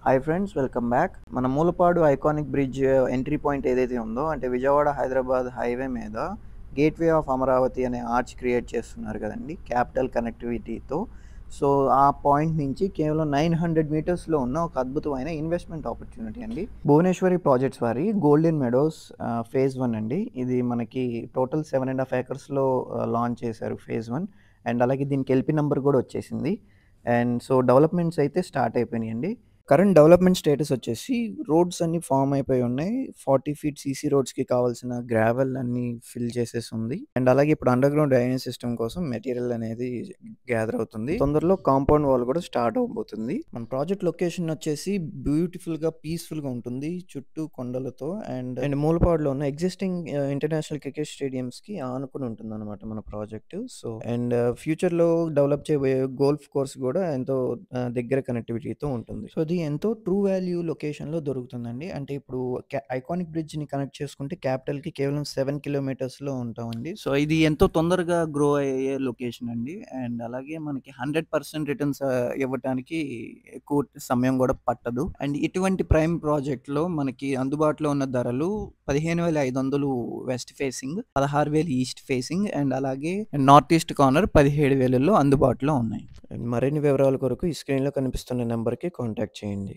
Hi friends, welcome back. మన Mulapadu iconic bridge entry point ఏదైతే ఉందో, అంటే విజయవాడ హైదరాబాద్ హైవే మీద గేట్వే ఆఫ్ అమరావతి అనే ఆర్చ్ క్రియేట్ చేస్తున్నారు కదండి, క్యాపిటల్ కనెక్టివిటీతో. సో ఆ పాయింట్ నుంచి కేవలం 900 మీటర్స్లో ఉన్న ఒక అద్భుతమైన ఇన్వెస్ట్మెంట్ ఆపర్చునిటీ అండి. భువనేశ్వరి ప్రాజెక్ట్స్ వారి గోల్డెన్ మెడోస్ ఫేజ్ 1 అండి. ఇది మనకి టోటల్ 7.5 ఏకర్స్లో లాంచ్ చేశారు ఫేజ్ 1. అండ్ అలాగే దీనికి ఎల్పి నెంబర్ కూడా వచ్చేసింది. అండ్ సో డెవలప్మెంట్స్ అయితే స్టార్ట్ అయిపోయినాయండి. కరెంట్ డెవలప్మెంట్ స్టేటస్ వచ్చేసి రోడ్స్ అన్నీ ఫామ్ అయిపోయి ఉన్నాయి. 40 ఫీట్ సీసీ రోడ్స్కి కావాల్సిన గ్రావెల్ అన్ని ఫిల్ చేసేసి ఉంది. అండ్ అలాగే ఇప్పుడు అండర్ గ్రౌండ్ డ్రైనేజ్ సిస్టమ్ కోసం మెటీరియల్ అనేది గ్యాదర్ అవుతుంది. తొందరలో కాంపౌండ్ వాల్ కూడా స్టార్ట్ అవబోతుంది. మన ప్రాజెక్ట్ లొకేషన్ వచ్చేసి బ్యూటిఫుల్ గా పీస్ఫుల్ గా ఉంటుంది, చుట్టూ కొండలతో. అండ్ మూలపాడులో ఉన్న ఎగ్జిస్టింగ్ ఇంటర్నేషనల్ క్రికెట్ స్టేడియంస్ కి ఆనుకుని ఉంటుంది అనమాట మన ప్రాజెక్ట్. సో అండ్ ఫ్యూచర్ లో డెవలప్ చేయబోయే గోల్ఫ్ కోర్స్ కూడా ఎంతో దగ్గర కనెక్టివిటీతో ఉంటుంది. సో ఇది ఎంతో ట్రూ వాల్యూ లొకేషన్లో దొరుకుతుందండి. అంటే ఇప్పుడు ఐకానిక్ బ్రిడ్జ్ని కనెక్ట్ చేసుకుంటే క్యాపిటల్కి కేవలం 7 కిలోమీటర్స్లో ఉంటామండి. సో ఇది ఎంతో తొందరగా గ్రో అయ్యే లొకేషన్ అండి. అండ్ అలాగే మనకి 100% రిటర్న్స్ ఇవ్వడానికి ఎక్కువ సమయం కూడా పట్టదు. అండ్ ఇటువంటి ప్రైమ్ ప్రాజెక్ట్లో మనకి అందుబాటులో ఉన్న ధరలు 15,500 west facing, 16,000 east facing, and అలాగే నార్త్ ఈస్ట్ కార్నర్ 17,000లో అందుబాటులో ఉన్నాయి. అండ్ మరిన్ని వివరాల కొరకు ఈ స్క్రీన్లో కనిపిస్తున్న నెంబర్కి కాంటాక్ట్ చేయండి.